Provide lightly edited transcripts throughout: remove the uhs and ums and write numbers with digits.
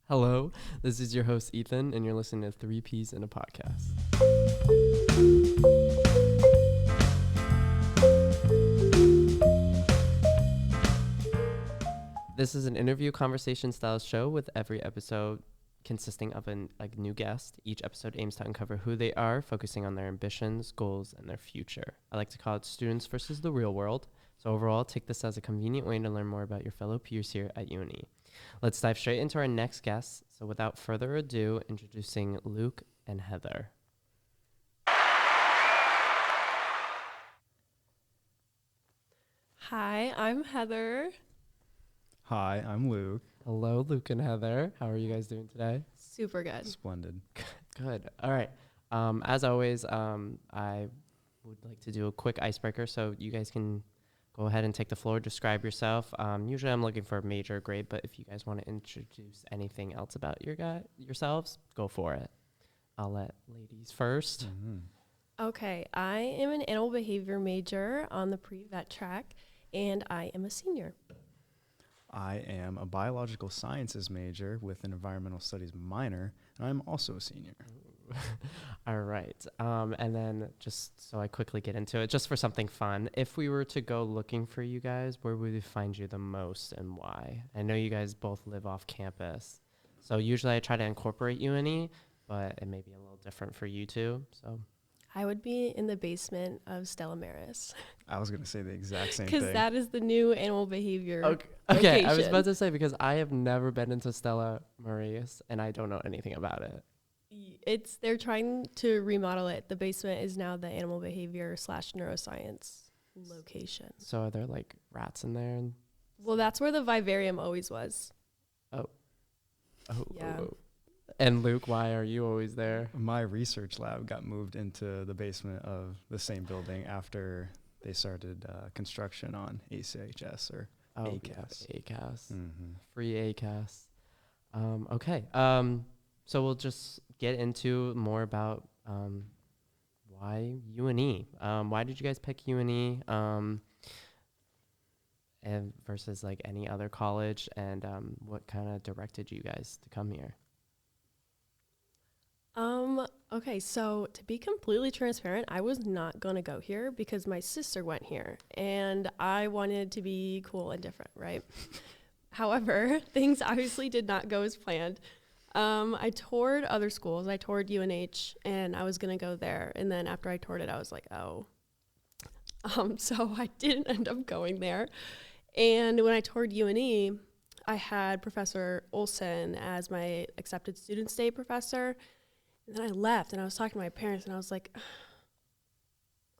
Hello, this is your host Ethan, and you're listening to 3Ps in a Podcast. This is an interview conversation style show with every episode consisting of a new guest. Each episode aims to uncover who they are, focusing on their ambitions, goals, and their future. I like to call it students versus the real world. So overall, take this as a convenient way to learn more about your fellow peers here at UNE. Let's dive straight into our next guest. So without further ado, introducing Luke and Heather. Hi, I'm Heather. Hi, I'm Luke. Hello, Luke and Heather. How are you guys doing today? Super good. Splendid. Good. All right. As always, I would like to do a quick icebreaker so you guys can go ahead and take the floor, describe yourself. Usually I'm looking for a major grade, but if you guys want to introduce anything else about yourselves, go for it. I'll let ladies first. Mm-hmm. Okay, I am an animal behavior major on the pre-vet track, and I am a senior. I am a biological sciences major with an environmental studies minor, and I'm also a senior. All right. And then just so I quickly get into it, just for something fun, if we were to go looking for you guys, where would we find you the most and why? I know you guys both live off campus. So usually I try to incorporate UNE, but it may be a little different for you two. So I would be in the basement of Stella Maris. I was going to say the exact same thing. Because that is the new animal behavior Okay, location. I was about to say, because I have never been into Stella Maris and I don't know anything about it. They're trying to remodel it. The basement is now the animal behavior / neuroscience location. So are there like rats in there? Well, that's where the vivarium always was. Oh, Yeah. oh. And Luke, why are you always there? My research lab got moved into the basement of the same building after they started construction on ACHS or ACAS. ACAS. Mm-hmm. Free ACAS. Okay. So we'll just get into more about why UNE. Why did you guys pick UNE and versus like any other college, and what kind of directed you guys to come here? Okay, so to be completely transparent, I was not going to go here because my sister went here and I wanted to be cool and different, right? However, things obviously did not go as planned. I toured other schools. I toured UNH and I was going to go there. And then after I toured it, I was like, oh. So I didn't end up going there. And when I toured UNE, I had Professor Olson as my accepted student stay professor. And then I left and I was talking to my parents and I was like,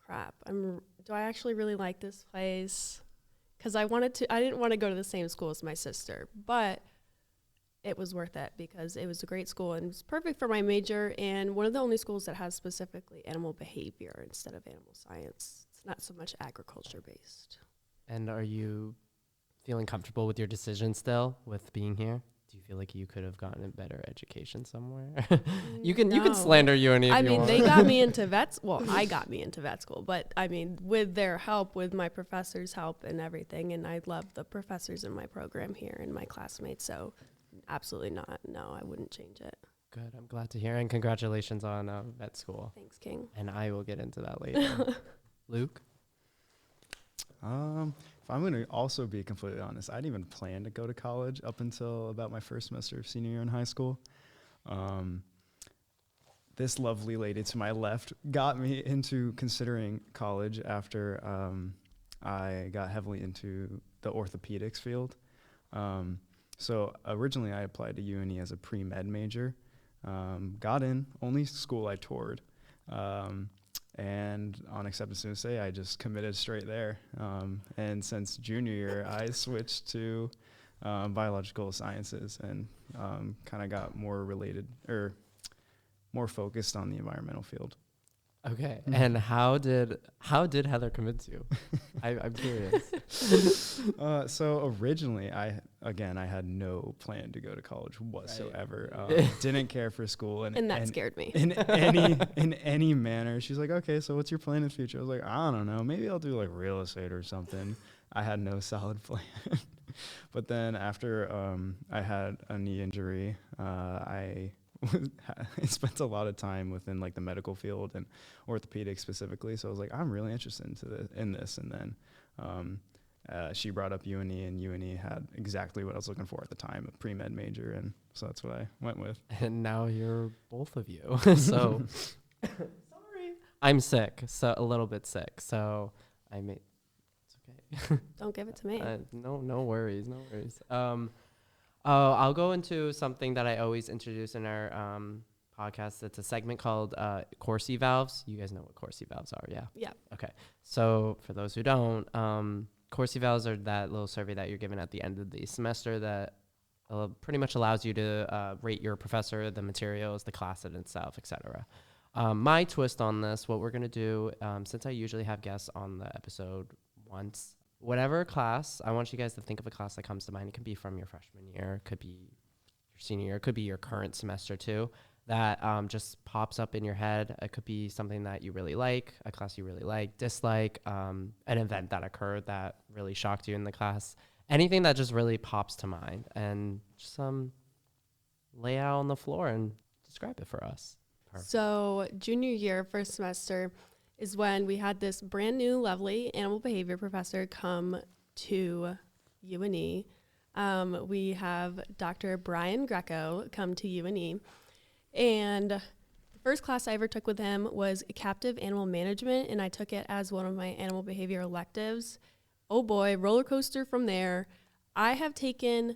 crap, do I actually really like this place? Because I didn't want to go to the same school as my sister, but it was worth it because it was a great school and it was perfect for my major, and one of the only schools that has specifically animal behavior instead of animal science. It's not so much agriculture based. And are you feeling comfortable with your decision still with being here? Do you feel like you could have gotten a better education somewhere? You can slander UNE if I you mean, want. they got me into I got me into vet school, but I mean, with their help, with my professors' help and everything, and I love the professors in my program here and my classmates, so absolutely not. No, I wouldn't change it. Good. I'm glad to hear, and congratulations on vet school. Thanks, King. And I will get into that later. Luke? If I'm going to also be completely honest, I didn't even plan to go to college up until about my first semester of senior year in high school. This lovely lady to my left got me into considering college after I got heavily into the orthopedics field. So originally I applied to UNE as a pre-med major, got in, only school I toured. And on acceptance student stay, I just committed straight there. And since junior year, I switched to biological sciences and kind of got more focused on the environmental field. Okay. And how did Heather convince you? I'm curious. So originally, I had no plan to go to college whatsoever. Right. Didn't care for school, And that scared me. in any manner. She's like, okay, so what's your plan in the future? I was like, I don't know. Maybe I'll do like real estate or something. I had no solid plan. But then after I had a knee injury, I spent a lot of time within like the medical field and orthopedics specifically. So I was like, I'm really interested in this. And then she brought up UNE, and UNE had exactly what I was looking for at the time, a pre-med major. And so that's what I went with. And now you're both of you. So sorry. I'm sick, so a little bit sick. So I may. It's okay. Don't give it to me. No worries. I'll go into something that I always introduce in our podcast. It's a segment called course evals. You guys know what course evals are, yeah? Yeah. Okay. So for those who don't, course evals are that little survey that you're given at the end of the semester that pretty much allows you to rate your professor, the materials, the class in itself, etc. My twist on this, what we're going to do, since I usually have guests on the episode once, whatever class, I want you guys to think of a class that comes to mind. It could be from your freshman year, it could be your senior year, it could be your current semester too, that just pops up in your head. It could be something that you really like, a class you really like, dislike, an event that occurred that really shocked you in the class, anything that just really pops to mind, and just lay out on the floor and describe it for us. Perfect. So junior year, first semester, is when we had this brand new, lovely animal behavior professor come to UNE. We have Dr. Brian Greco come to UNE. And the first class I ever took with him was captive animal management, and I took it as one of my animal behavior electives. Oh boy, roller coaster from there. I have taken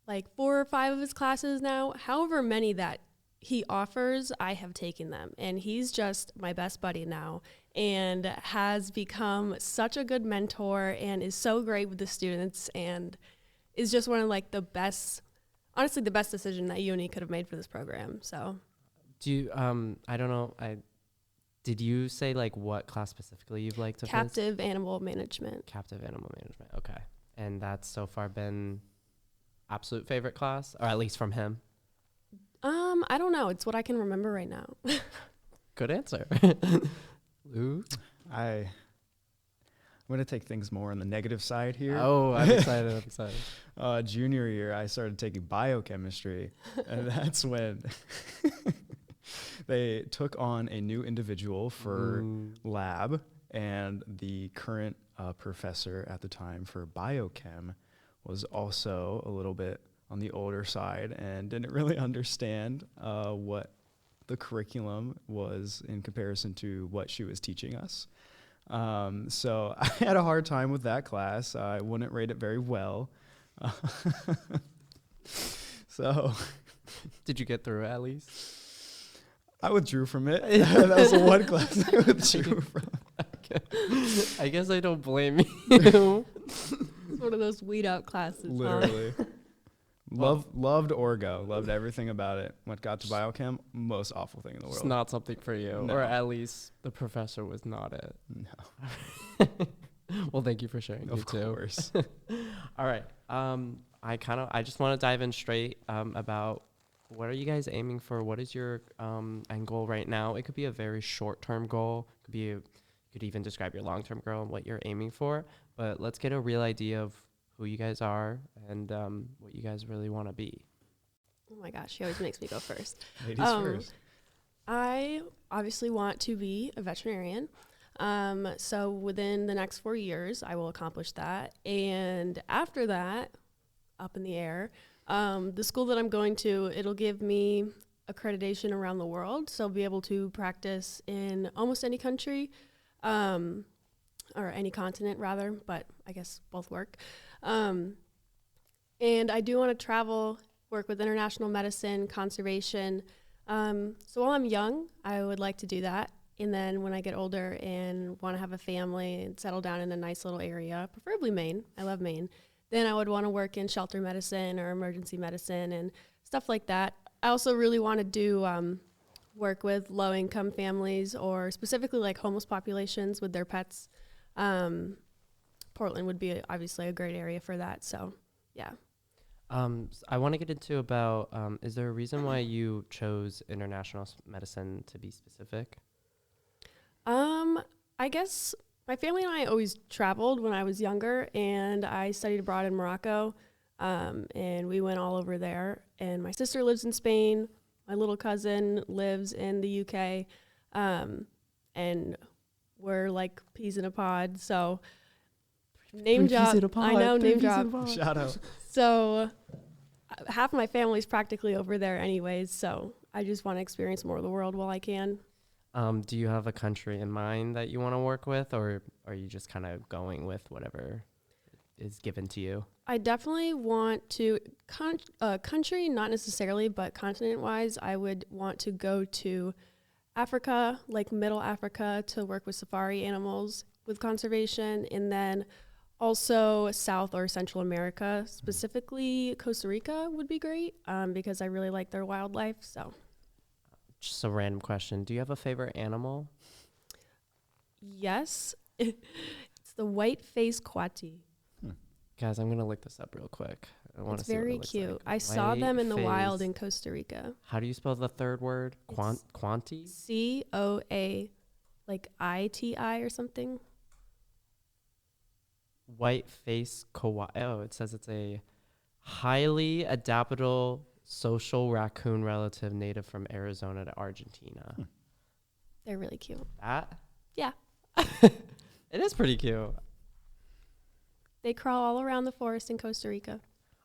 like 4 or 5 of his classes now, however many that he offers, I have taken them, and he's just my best buddy now and has become such a good mentor and is so great with the students and is just one of like the best, honestly the best decision that UNE could have made for this program. So do you I don't know, did you say like what class specifically you've liked of his? Captive animal management. Captive animal management, okay. And that's so far been absolute favorite class, or at least from him? I don't know. It's what I can remember right now. Good answer. Luke? I'm going to take things more on the negative side here. Oh, I'm excited. Junior year, I started taking biochemistry, and that's when they took on a new individual for lab, and the current professor at the time for biochem was also a little bit on the older side and didn't really understand what the curriculum was in comparison to what she was teaching us. So I had a hard time with that class. I wouldn't rate it very well. So did you get through at least? I withdrew from it. That was the one class I withdrew from. Okay. I guess I don't blame you. It's one of those weed out classes. Literally. Loved Orgo. Loved everything about it. When it got to biochem, most awful thing in the world. It's not something for you. No. Or at least the professor was not it. No. Well, thank you for sharing. Of course. All right. I just want to dive in straight about what are you guys aiming for? What is your end goal right now? It could be a very short-term goal. You could even describe your long-term goal and what you're aiming for. But let's get a real idea of who you guys are and what you guys really want to be. Oh my gosh, she always makes me go first. Ladies first. I obviously want to be a veterinarian. So within the next 4 years, I will accomplish that. And after that, up in the air, the school that I'm going to, it'll give me accreditation around the world. So I'll be able to practice in almost any country, or any continent rather, but I guess both work. And I do want to travel, work with international medicine, conservation. So while I'm young, I would like to do that. And then when I get older and want to have a family and settle down in a nice little area, preferably Maine, I love Maine, then I would want to work in shelter medicine or emergency medicine and stuff like that. I also really want to do work with low-income families or specifically like homeless populations with their pets. Portland would be obviously a great area for that. So, yeah. I want to get into about, is there a reason why you chose international medicine to be specific? I guess My family and I always traveled when I was younger, and I studied abroad in Morocco, and we went all over there. And my sister lives in Spain. My little cousin lives in the UK, and we're like peas in a pod. So name drop. I know, name drop. Shout out. So half my family's practically over there anyways. So I just want to experience more of the world while I can. Do you have a country in mind that you want to work with, or are you just kind of going with whatever is given to you? I definitely want to, country, not necessarily, but continent-wise, I would want to go to Africa, like Middle Africa, to work with safari animals with conservation, and then also South or Central America, specifically Costa Rica would be great because I really like their wildlife, so. Just a random question. Do you have a favorite animal? Yes. It's the white-faced coati. Guys, I'm going to look this up real quick. I want to It's see what it very looks cute. like. I saw them in the wild in White-faced- Costa Rica. How do you spell the third word? It's Quanti? COA, like ITI or something. White face kawaii. Oh, it says it's a highly adaptable social raccoon relative native from Arizona to Argentina. They're really cute. That? Yeah. It is pretty cute. They crawl all around the forest in Costa Rica.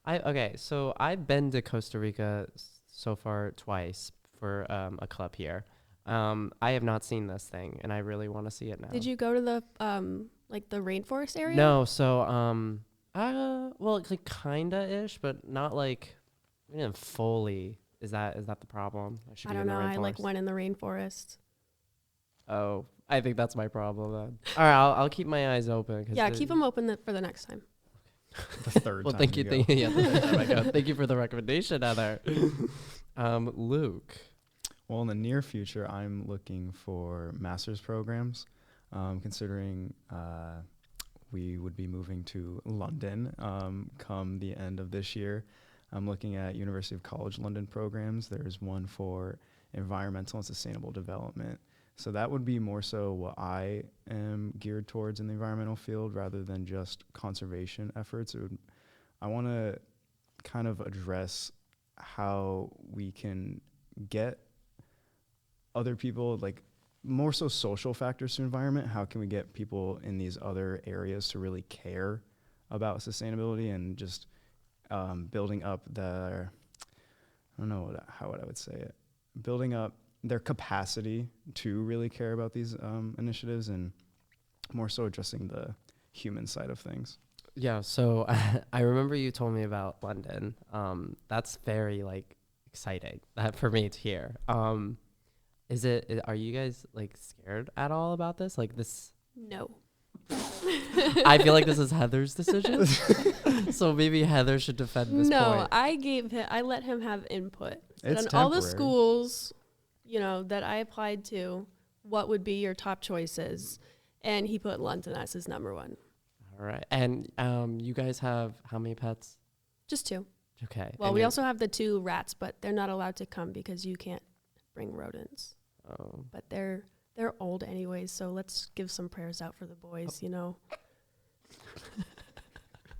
Okay, so I've been to Costa Rica so far twice for a club here. I have not seen this thing, and I really want to see it now. Did you go to the like the rainforest area? No, so well, it's like kinda ish, but not like we didn't fully. Is that the problem? Should I be don't in know. the I like rainforest. went in the rainforest. Oh, I think that's my problem then. All right, I'll keep my eyes open. Yeah, keep them open for the next time. The third Well, time thank you. go. The third time I go. Thank you for the recommendation, Heather. Luke. Well, in the near future, I'm looking for master's programs, considering we would be moving to London come the end of this year. I'm looking at University of College London programs. There's one for environmental and sustainable development. So that would be more so what I am geared towards in the environmental field rather than just conservation efforts. I want to kind of address how we can get other people, like more so social factors to environment. How can we get people in these other areas to really care about sustainability and just building up their, I don't know how I would say it, building up their capacity to really care about these initiatives and more so addressing the human side of things. Yeah, so I remember you told me about London. That's very like exciting that for me to hear. Are you guys like scared at all about this? Like this? No. I feel like this is Heather's decision. So maybe Heather should defend this No, point. I let him have input. It's And all the temporary. schools, that I applied to, what would be your top choices? And he put London as his number one. All right. And you guys have how many pets? Just two. Okay. Well, and we you're- also have the two rats, but they're not allowed to come because you can't bring rodents. Oh. But they're old anyways, so let's give some prayers out for the boys,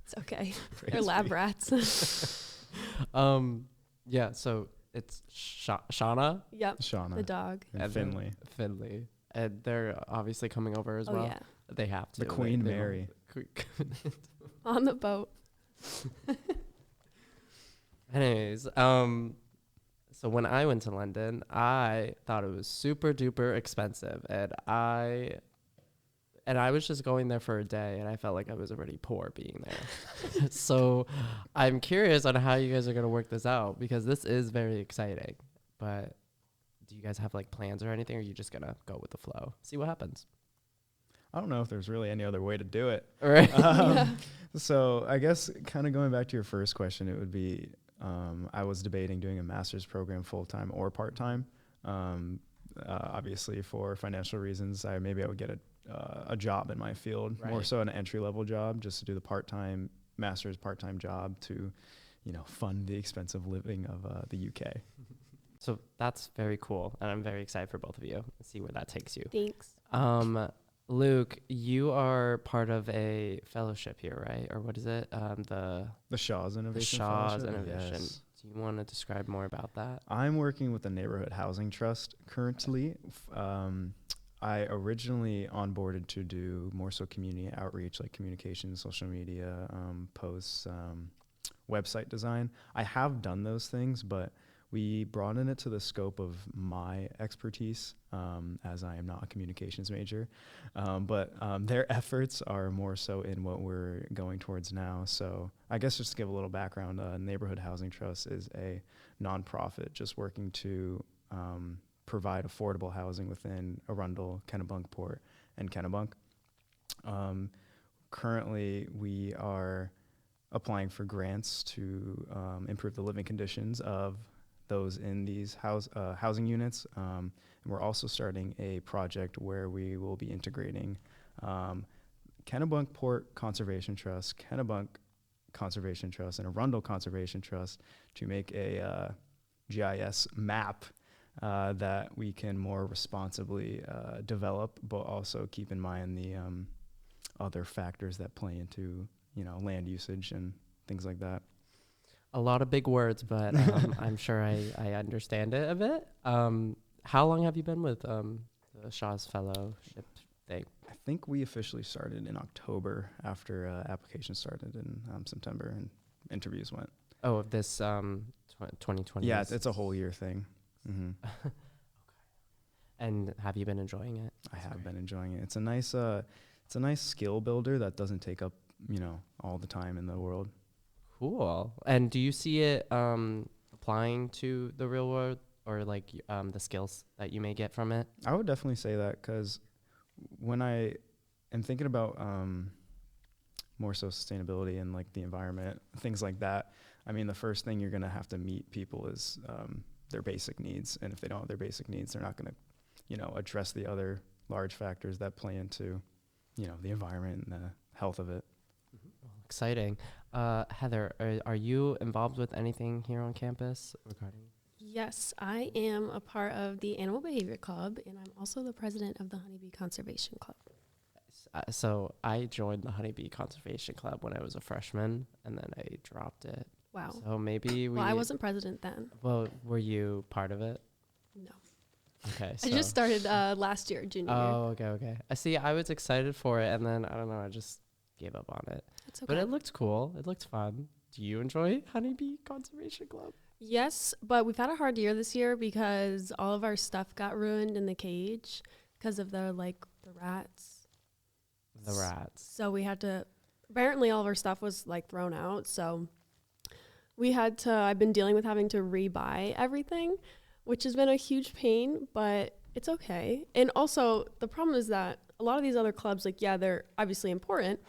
It's okay. They're lab rats. Yeah, so it's Shauna Yep. Shauna The dog. and and Finley. Finley. And they're obviously coming over as Oh well. yeah. They have to. The Queen They don't- Mary. On the boat. Anyways, so when I went to London, I thought it was super duper expensive, and I was just going there for a day, and I felt like I was already poor being there. So I'm curious on how you guys are gonna work this out because this is very exciting. But do you guys have like plans or anything, or are you just gonna go with the flow, see what happens? I don't know if there's really any other way to do it. All right. Yeah. So I guess kind of going back to your first question, it would be I was debating doing a master's program full-time or part-time. Obviously, for financial reasons, I would get a job in my field, more Right. so an entry-level job, just to do the part-time master's part-time job to, fund the expensive living of the UK. So that's very cool, and I'm very excited for both of you. Let's see where that takes you. Thanks. Luke, you are part of a fellowship here, right? Or what is it? The Shaw's Innovation Shaw's Fellowship? Innovation. Yes. Do you want to describe more about that? I'm working with the Neighborhood Housing Trust currently. I originally onboarded to do more so community outreach, like communication, social media, posts, website design. I have done those things, but we broaden it to the scope of my expertise, as I am not a communications major. But their efforts are more so in what we're going towards now. So I guess just to give a little background, Neighborhood Housing Trust is a nonprofit just working to provide affordable housing within Arundel, Kennebunkport, and Kennebunk. Currently, we are applying for grants to improve the living conditions of those in these housing units. And we're also starting a project where we will be integrating Kennebunkport Conservation Trust, Kennebunk Conservation Trust, and Arundel Conservation Trust to make a GIS map that we can more responsibly develop, but also keep in mind the other factors that play into, land usage and things like that. A lot of big words, but I'm sure I understand it a bit. How long have you been with the Shaw's Fellowship thing? I think we officially started in October after applications started in September and interviews went. Oh, of this 2020? Yeah, it's a whole year thing. Mm-hmm. Okay. And have you been enjoying it? I have been enjoying it. It's a nice skill builder that doesn't take up, all the time in the world. Cool. And do you see it applying to the real world, or like the skills that you may get from it? I would definitely say that, because when I am thinking about more so sustainability and like the environment, things like that, I mean, the first thing you're going to have to meet people is their basic needs. And if they don't have their basic needs, they're not going to, address the other large factors that play into, the environment and the health of it. Exciting. Heather, are you involved with anything here on campus regarding? Yes, I am a part of the Animal Behavior Club, and I'm also the president of the Honeybee Conservation Club. So I joined the Honeybee Conservation Club when I was a freshman, and then I dropped it. Wow. So maybe Well, I wasn't president then. Well, were you part of it? No. Okay. I just started last year, junior year. Oh, okay. I see. I was excited for it, and then I don't know. I just gave up on it. It's okay. But it looked cool. It looked fun. Do you enjoy Honeybee Conservation Club? Yes, but we've had a hard year this year because all of our stuff got ruined in the cage because of the rats. The rats. So we had to, apparently all of our stuff was thrown out. So I've been dealing with having to rebuy everything, which has been a huge pain, but it's okay. And also the problem is that a lot of these other clubs, they're obviously important,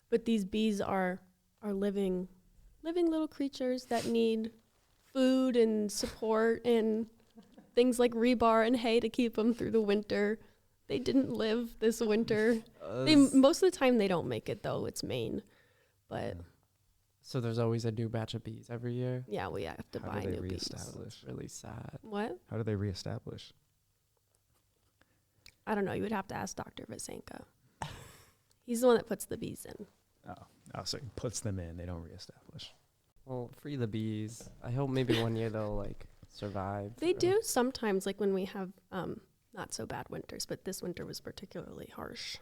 but these bees are living little creatures that need food and support and things like rebar and hay to keep them through the winter. They didn't live this winter. Most of the time they don't make it though. It's Maine, but so there's always a new batch of bees every year. Yeah, we have to buy new bees. It's really sad. What? How do they reestablish? I don't know. You would have to ask Dr. Vasenka. He's the one that puts the bees in. Oh, so he puts them in. They don't reestablish. Well, free the bees. I hope maybe one year they'll survive. They do sometimes, when we have not so bad winters, but this winter was particularly harsh.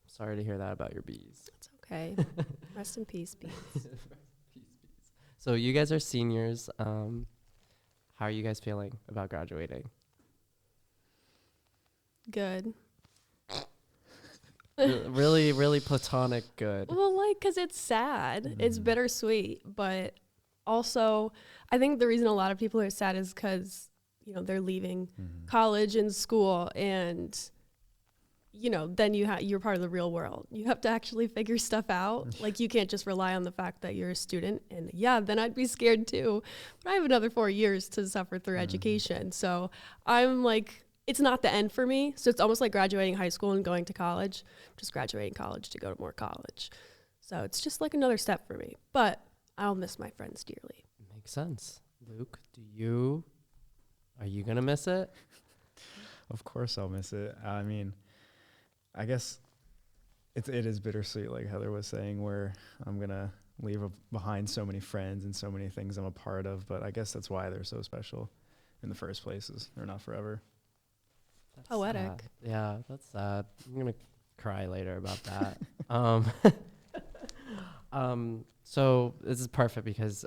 Sorry to hear that about your bees. It's okay. Rest in peace, bees. So you guys are seniors. How are you guys feeling about graduating? Good. Really, really platonic good. Well, because it's sad. Mm-hmm. It's bittersweet. But also, I think the reason a lot of people are sad is because, they're leaving college and school. And, then you're part of the real world. You have to actually figure stuff out. You can't just rely on the fact that you're a student. And then I'd be scared too. But I have another 4 years to suffer through education. So I'm it's not the end for me. So it's almost like graduating high school and going to college. Just graduating college to go to more college. So it's just another step for me. But I'll miss my friends dearly. Makes sense. Luke, are you going to miss it? Of course I'll miss it. I mean, I guess it is bittersweet, like Heather was saying, where I'm gonna leave behind so many friends and so many things I'm a part of. But I guess that's why they're so special in the first place. Is they're not forever. That's Poetic. sad. Yeah, that's sad. I'm gonna cry later about that. So this is perfect because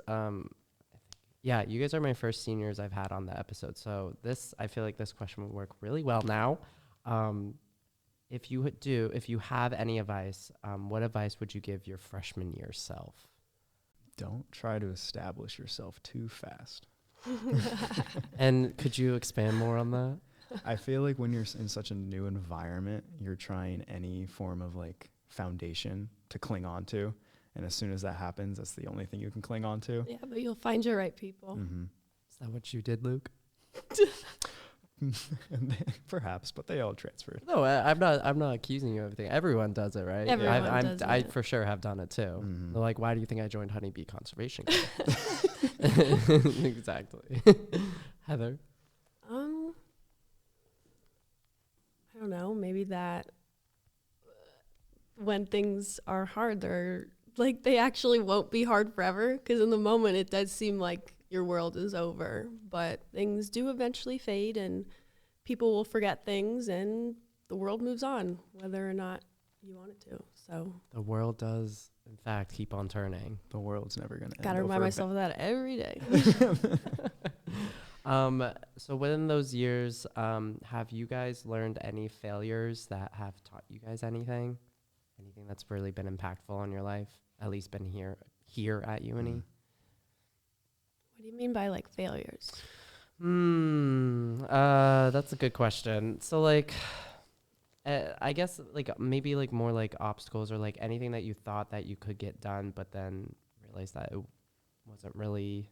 yeah, you guys are my first seniors I've had on the episode. So I feel like this question would work really well now. If you have any advice, what advice would you give your freshman year self? Don't try to establish yourself too fast. And could you expand more on that? I feel like when you're in such a new environment, you're trying any form of like foundation to cling on to. And as soon as that happens, that's the only thing you can cling on to. Yeah, but you'll find your right people. Mm-hmm. Is that what you did, Luke? Perhaps, but they all transferred. No, I'm not accusing you of anything. Everyone does it, right? Everyone does I it. for sure have done it too. Mhm. They're like, why do you think I joined Honeybee Conservation Club? Exactly. Heather? I don't know. Maybe that when things are hard, they actually won't be hard forever. Because in the moment, it does seem like your world is over. But things do eventually fade, and people will forget things, and the world moves on, whether or not you want it to. So The world does, in fact, keep on turning. The world's never going to end. gotta remind myself of that every day. So within those years, have you guys learned any failures that have taught you guys anything? Anything that's really been impactful on your life? At least been here at UNE? What do you mean by like failures? That's a good question. So like, I guess like maybe like more like obstacles or like anything that you thought that you could get done, but then realized that it wasn't really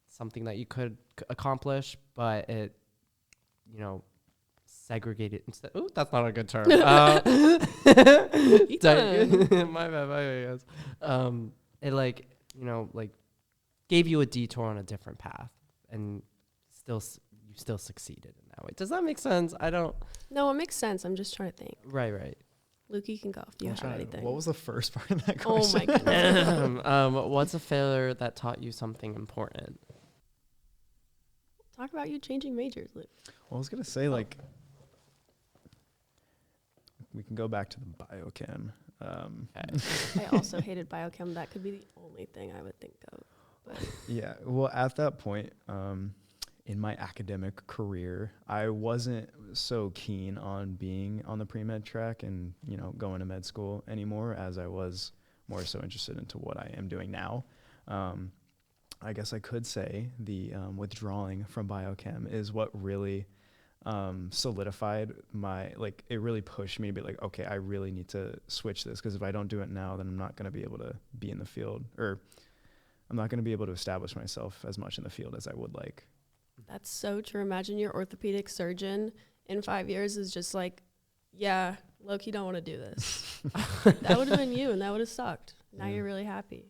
something that you could accomplish, but it, segregated instead. Oh, that's not a good term. My bad, guys. It like, like gave you a detour on a different path, and you still succeeded in that way. Does that make sense? No, it makes sense. I'm just trying to think. Right. Luke, you can go if you have anything. What was the first part of that Oh question? my goodness. What's a failure that taught you something important? Talk about you changing majors, Luke. Well, I was going to say, like, we can go back to the biochem. Okay. I also hated biochem. That could be the only thing I would think of. But Yeah, well, at that point, in my academic career, I wasn't so keen on being on the pre-med track and, going to med school anymore, as I was more so interested into what I am doing now. I guess I could say the withdrawing from biochem is what really solidified it really pushed me to be like, okay, I really need to switch this, because if I don't do it now, then I'm not going to be able to be in the field, or I'm not going to be able to establish myself as much in the field as I would like. that's so true. Imagine your orthopedic surgeon in 5 years is just like, yeah, Loki, you don't want to do this. That would have been you, and that would have sucked. Now Yeah. you're really happy.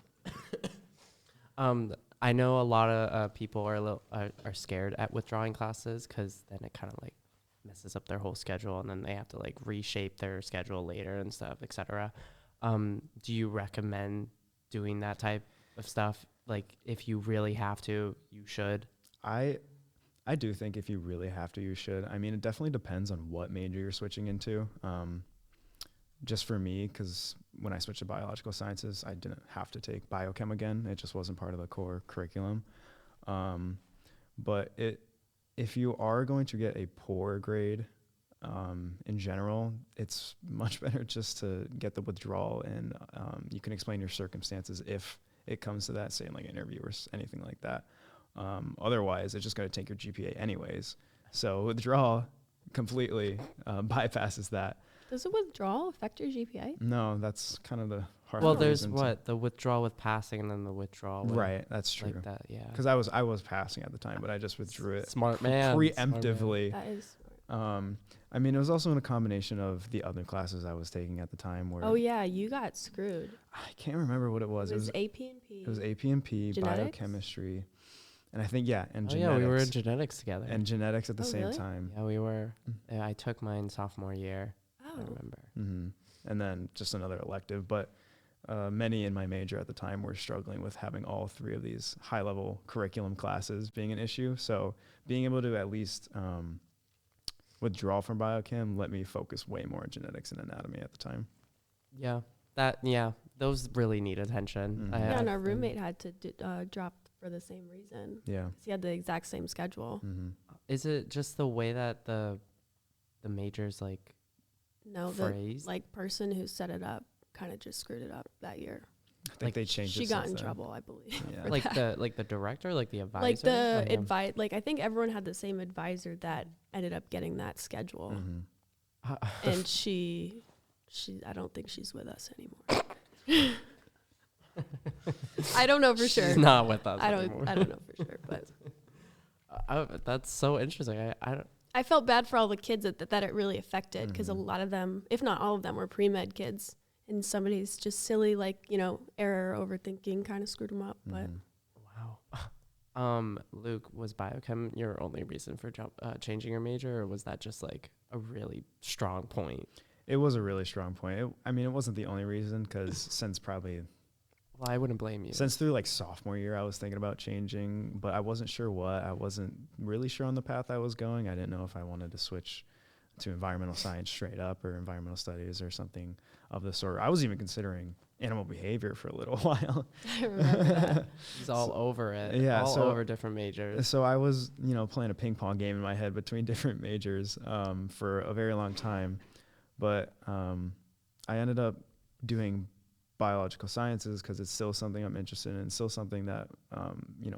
I know a lot of people are scared at withdrawing classes, because then it kind of like messes up their whole schedule, and then they have to like reshape their schedule later and stuff, etc. Do you recommend doing that type of stuff? Like, if you really have to, you should. I do think if you really have to, you should. I mean, it definitely depends on what major you're switching into. Just for me, because when I switched to biological sciences, I didn't have to take biochem again. It just wasn't part of the core curriculum. But if you are going to get a poor grade, in general, it's much better just to get the withdrawal, and you can explain your circumstances if it comes to that, say in like an interview or anything like that. Otherwise, it's just going to take your GPA anyways. So withdrawal completely bypasses that. Does a withdrawal affect your GPA? No, that's kind of the hard. Well, there's the withdrawal with passing, and then the withdrawal with Right, that's true. like that. Yeah. Because I was passing at the time, but I just withdrew it Smart man. preemptively. That is smart. I mean, it was also in a combination of the other classes I was taking at the time. Where Oh yeah, you got screwed. I can't remember what it was. It was AP and P. It was AP and P, Genetics? biochemistry, and I think and Oh genetics. yeah, we were in genetics together. and genetics at the Oh, same really? time. Yeah, we were. I took mine sophomore year. I remember. Mm-hmm. And then just another elective. But many in my major at the time were struggling with having all three of these high-level curriculum classes being an issue. So being able to at least withdraw from biochem let me focus way more on genetics and anatomy at the time. Yeah, those really need attention. Mhm. Yeah, and our roommate had to drop for the same reason. Yeah. 'Cause he had the exact same schedule. Mm-hmm. Is it just the way that the majors like No, the phrase? person who set it up kind of just screwed it up that year. I think Like, they changed it She got since in then. trouble, I believe. Yeah. for like that. the director, like the advisor, Like the Like, advice, like I think everyone had the same advisor that ended up getting that schedule, Mm-hmm. and she, I don't think she's with us anymore. I don't know for sure. She's not with us I anymore. don't know for sure, but That's so interesting. I don't. I felt bad for all the kids that it really affected, because a Mhm. lot of them, if not all of them, were pre-med kids, and somebody's just silly, error, overthinking kind of screwed them up. But Wow. Luke, was biochem your only reason for changing your major, or was that just like a really strong point? It was a really strong point. It wasn't the only reason, because since Well, I wouldn't blame you. through like sophomore year, I was thinking about changing, but I wasn't sure what. I wasn't really sure on the path I was going. I didn't know if I wanted to switch to environmental science straight up or environmental studies or something of the sort. I was even considering animal behavior for a little while. I remember that. He's all over it. Yeah, all so- over different majors. So I was, playing a ping pong game in my head between different majors for a very long time. But I ended up doing biological sciences because it's still something I'm interested in, still something that,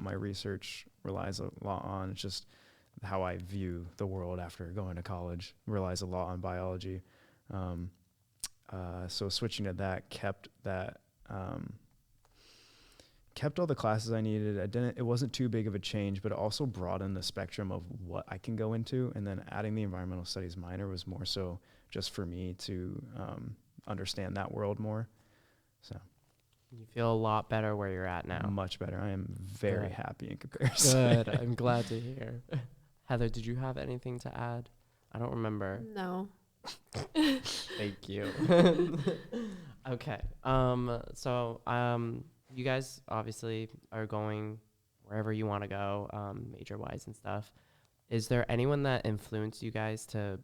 my research relies a lot on. It's just how I view the world after going to college relies a lot on biology. So switching to that kept all the classes I needed. It wasn't too big of a change, but it also broadened the spectrum of what I can go into. And then adding the environmental studies minor was more so just for me to understand that world more. So You feel a lot better where you're at now. much better. I am very Good. happy in comparison. Good. I'm glad to hear. Heather, did you have anything to add? I don't remember. No. Thank you. Okay. You guys obviously are going wherever you want to go, major-wise and stuff. Is there anyone that influenced you guys to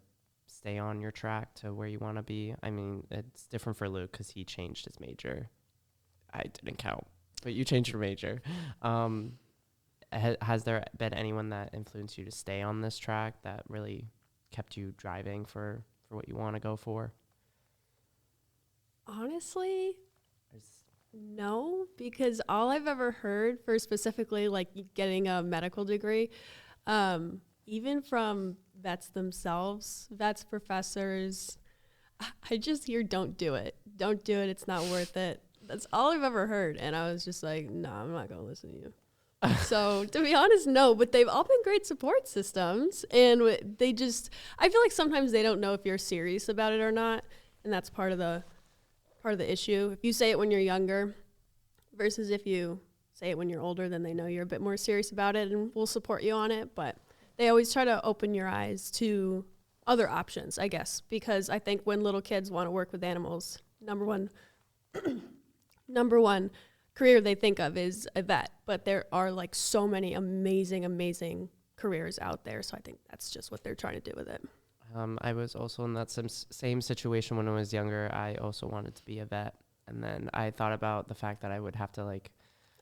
stay on your track to where you want to be? I mean, it's different for Luke because he changed his major. I didn't count, but you changed your major. Has there been anyone that influenced you to stay on this track that really kept you driving for what you want to go for? Honestly, no, because all I've ever heard for specifically like getting a medical degree, even from vets themselves, vets professors, I just hear don't do it. Don't do it. It's not worth it. That's all I've ever heard. And I was just like, no, I'm not going to listen to you. So to be honest, no, but they've all been great support systems. And I feel like sometimes they don't know if you're serious about it or not. And that's part of the issue. If you say it when you're younger versus if you say it when you're older, then they know you're a bit more serious about it and will support you on it. But they always try to open your eyes to other options, I guess, because I think when little kids want to work with animals, number one career they think of is a vet, but there are like so many amazing careers out there. So I think that's just what they're trying to do with it. I was also in that same situation when I was younger. I also wanted to be a vet. And then I thought about the fact that I would have to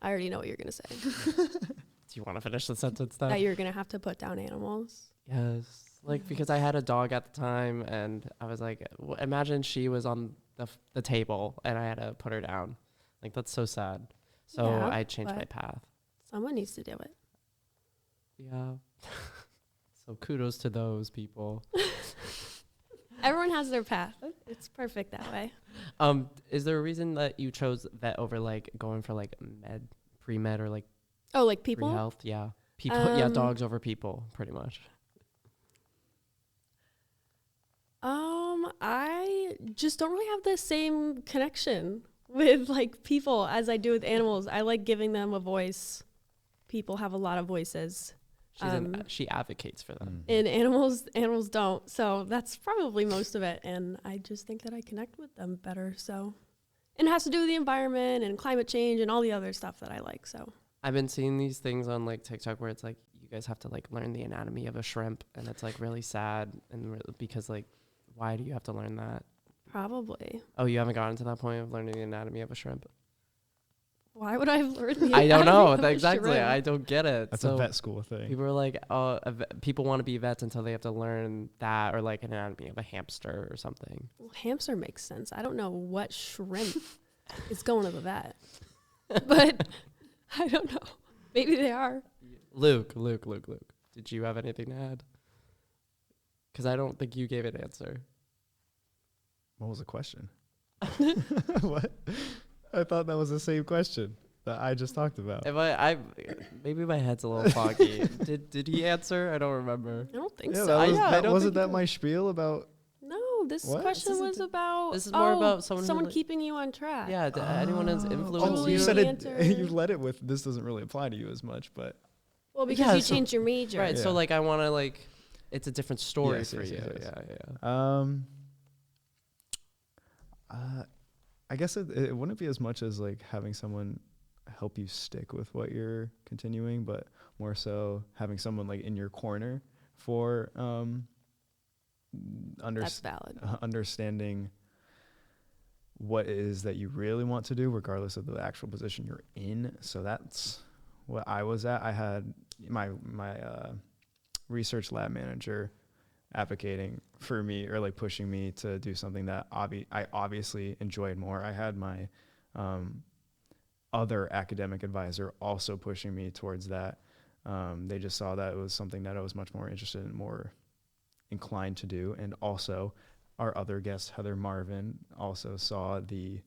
I already know what you're going to say. do you want to finish the sentence though? That you're going to have to put down animals. Yes. Because I had a dog at the time and I was like, imagine she was on the table and I had to put her down. That's so sad. So Yeah, I changed my but path. Someone needs to do it. Yeah. So kudos to those people. Everyone has their path. It's perfect that way. Is there a reason that you chose vet over going for pre-med or Oh, like people? pre-health? Yeah. People. Yeah. Dogs over people pretty much. I just don't really have the same connection with people as I do with animals. I like giving them a voice. People have a lot of voices. She advocates for them. And animals don't. So that's probably most of it. And I just think that I connect with them better. So, and it has to do with the environment and climate change and all the other stuff that I like. So I've been seeing these things on like TikTok where it's like you guys have to like learn the anatomy of a shrimp, and it's like really sad because like why do you have to learn that? probably. Oh, you haven't gotten to that point of learning the anatomy of a shrimp? Why would I have learned the I don't know. anatomy of a Exactly. shrimp? I don't get it. That's So a vet school thing. people are like, oh, people want to be vets until they have to learn that, or like an anatomy of a hamster or something. Well, hamster makes sense. I don't know what shrimp is going to the vet, but I don't know. Maybe they are. Luke. Did you have anything to add? Because I don't think you gave an answer. What was the question? What? I thought that was the same question that I just talked about. If I maybe my head's a little foggy. Did he answer? I don't remember. I don't think Yeah, so. that was, Yeah, I that, don't wasn't think that my spiel about? No, this What? question This was about. this is more about someone who, like- keeping you on track. Yeah, anyone has influenced Oh, you? you said it. Answer. You led it with this doesn't really apply to you as much, but Well, because Yeah, you so- changed your major. Right. So Yeah. like I want to like, it's a different story Yes, for yes, you. yes, yes. Yeah. I guess it wouldn't be as much as like having someone help you stick with what you're continuing, but more so having someone like in your corner for That's valid. understanding what it is that you really want to do, regardless of the actual position you're in. So that's what I was at. I had my research lab manager advocating for me, or like pushing me to do something that I obviously enjoyed more. I had my other academic advisor also pushing me towards that. They just saw that it was something that I was much more interested in, more inclined to do. And also our other guest, Heather Marvin, also saw the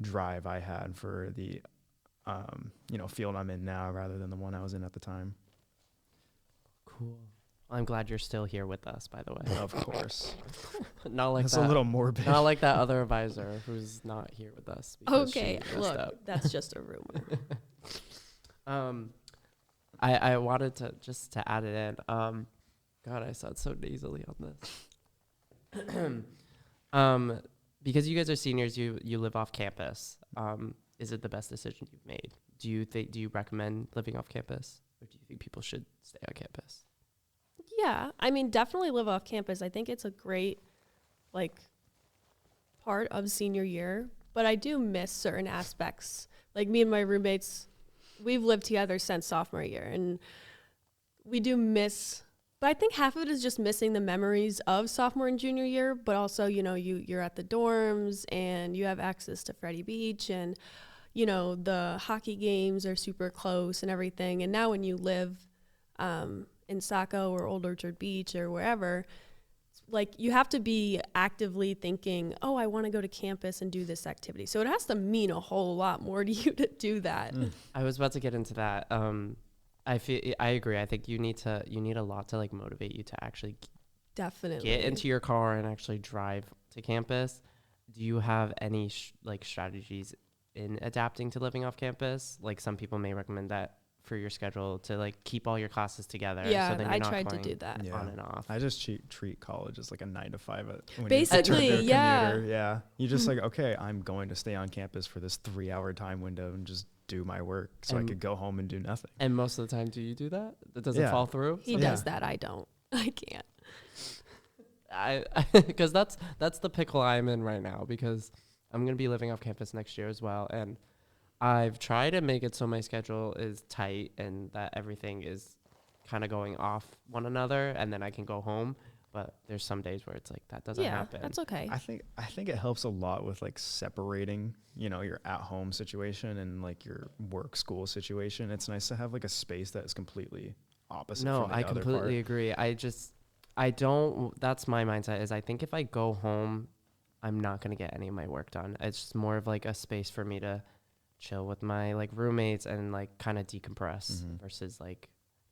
drive I had for the field I'm in now rather than the one I was in at the time. Cool. I'm glad you're still here with us, by the way. Of course. Not like That's that. a little morbid. Not like that other advisor who's not here with us. because Okay, she messed look, up. that's just a rumor. I wanted to just to add it in. God, I sound so nasally on this. Because you guys are seniors, you live off campus. Is it the best decision you've made? Do you recommend living off campus, or do you think people should stay on campus? Yeah, I mean, definitely live off campus. I think it's a great, part of senior year. But I do miss certain aspects. Like me and my roommates, we've lived together since sophomore year, and we do miss. But I think half of it is just missing the memories of sophomore and junior year. But also, you're at the dorms and you have access to Freddie Beach, and the hockey games are super close and everything. And now when you live in Saco or Old Orchard Beach or wherever, you have to be actively thinking, oh, I want to go to campus and do this activity. So it has to mean a whole lot more to you to do that. I was about to get into that. I agree. I think you need a lot to motivate you to actually Definitely get into your car and actually drive to campus. Do you have any strategies in adapting to living off campus? Like some people may recommend that for your schedule to keep all your classes together. Yeah, so then you're I not tried to going do that. Yeah. on and off. I just treat college as like a 9 to 5. When Basically, you're a yeah. commuter. Yeah. You just okay, I'm going to stay on campus for this 3-hour time window and just do my work so I could go home and do nothing. And most of the time, do you do that? That doesn't Yeah. fall through? He does that. I don't. I can't. Because that's the pickle I'm in right now, because I'm going to be living off campus next year as well. And I've tried to make it so my schedule is tight and that everything is kind of going off one another, and then I can go home. But there's some days where it's that doesn't happen. That's okay. I think it helps a lot with separating, your at-home situation and your work school situation. It's nice to have a space that is completely opposite. No, from the I other completely part. agree. I don't, that's my mindset is I think if I go home, I'm not going to get any of my work done. It's just more of a space for me to chill with my roommates and kind of decompress versus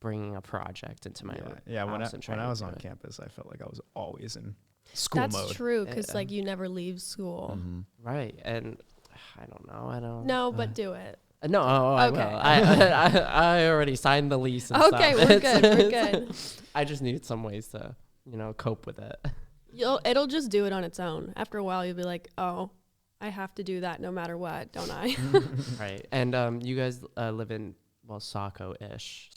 bringing a project into my Yeah, when house and I trying to was do on it. campus, I felt like I was always in school That's mode. true, because Yeah. you never leave school. Mhm. Right. And I don't know. No, but do it. No, I will. Okay. I already signed the lease and Okay, stuff. we're good. We're good. I just need some ways to, cope with it. It'll just do it on its own. After a while, you'll be like, oh, I have to do that no matter what, don't I? Right. And you guys live in, Saco-ish.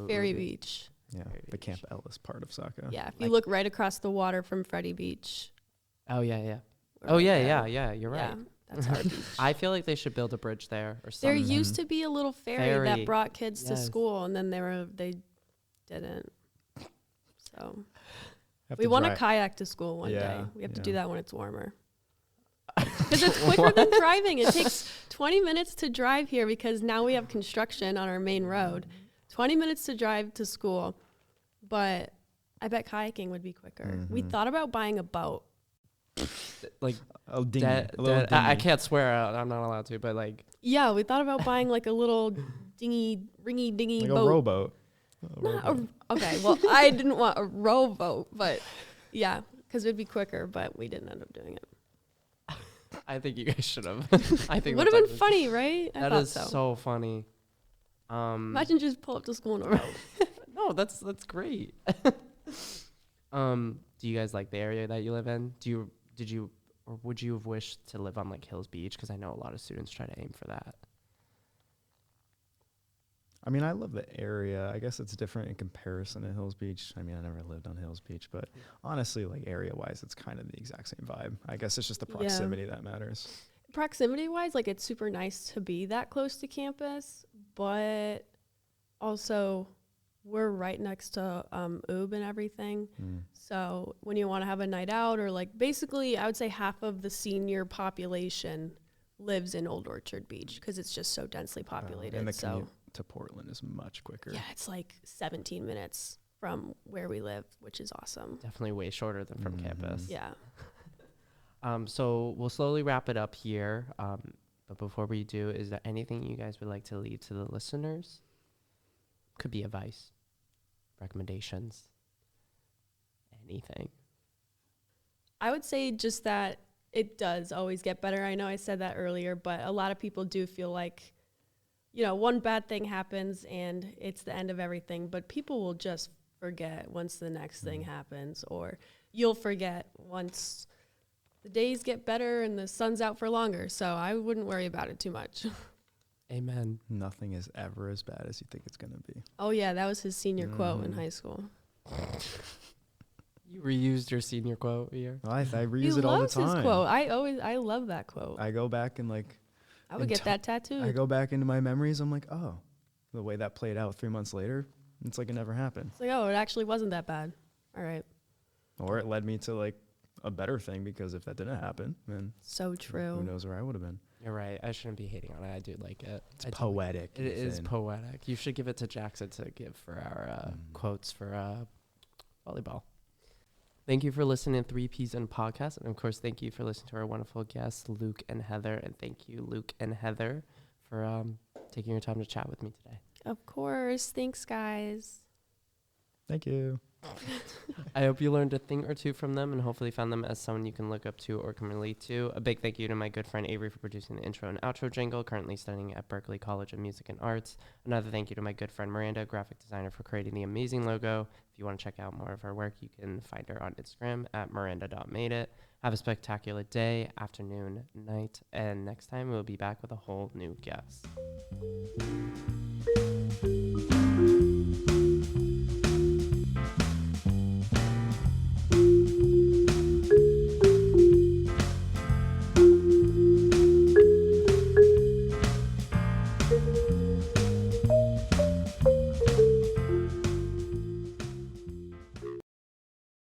Ferry Beach. Yeah, Ferry the Beach. Camp Ellis part of Saco. Yeah, if you look right across the water from Freddie Beach. Oh, yeah, yeah. we're Oh, right yeah, there. yeah. You're right. Yeah, that's our beach. I feel like they should build a bridge there or There something. used to be a little ferry Ferry. that brought kids to Yes. school, and then they didn't. So Have we to want to drive- kayak to school one day. Yeah, We have to yeah. do that when it's warmer. Because it's quicker than driving. It takes 20 minutes to drive here because now we have construction on our main road. 20 minutes to drive to school, but I bet kayaking would be quicker. We Mhm. thought about buying a boat. Like, A dinghy. I dinghy. can't swear. I'm not allowed to, but like, Yeah, we thought about buying like a little ringy dingy Like boat. a rowboat. Okay, well, I didn't want a rowboat, but yeah, because it would be quicker, but we didn't end up doing it. I think you guys should have. I think It would have been funny, right? I That thought is so. so funny. Imagine just pull up to school in a row. No, that's great. Do you guys like the area that you live in? Did you or would you have wished to live on like Hills Beach? Because I know a lot of students try to aim for that. I mean, I love the area. I guess it's different in comparison to Hills Beach. I mean, I never lived on Hills Beach, but honestly, like area-wise, it's kind of the exact same vibe. I guess it's just the Yeah. proximity that matters. Proximity wise, like it's super nice to be that close to campus, but also we're right next to UB and everything. So when you want to have a night out, or like basically I would say half of the senior population lives in Old Orchard Beach because it's just so densely populated. And the So commute to Portland is much quicker. yeah, it's like 17 minutes from where we live, which is awesome. Definitely way shorter than from campus. Yeah. So we'll slowly wrap it up here. But before we do, is there anything you guys would like to leave to the listeners? Could be advice, recommendations, anything. I would say just that it does always get better. I know I said that earlier, but a lot of people do feel like, one bad thing happens and it's the end of everything, but people will just forget once the next thing happens, or you'll forget once the days get better and the sun's out for longer. So I wouldn't worry about it too much. Amen. Nothing is ever as bad as you think it's going to be. Oh yeah, that was his senior quote in high school. You reused your senior quote here. I He reuse it all the loves his time. quote. I love that quote. I go back and I would and get that tattooed. I go back into my memories. I'm like, oh, the way that played out 3 months later, it's like it never happened. It's like, oh, it actually wasn't that bad. All right. Or it led me to like a better thing, because if that didn't happen, then So true. who knows where I would have been. You're right. I shouldn't be hating on it. I do like it. It's I do poetic. It is Ethan. poetic. You should give it to Jackson to give for our quotes for volleyball. Thank you for listening to 3 Ps in Podcast. And of course, thank you for listening to our wonderful guests, Luke and Heather. And thank you, Luke and Heather, for taking your time to chat with me today. Of course. Thanks, guys. Thank you. I hope you learned a thing or two from them and hopefully found them as someone you can look up to or can relate to. A big thank you to my good friend Avery for producing the intro and outro jingle, currently studying at Berklee College of Music and Arts. Another thank you to my good friend Miranda, graphic designer, for creating the amazing logo. If you want to check out more of her work, you can find her on Instagram at miranda.madeit. Have a spectacular day, afternoon, night, and next time we'll be back with a whole new guest.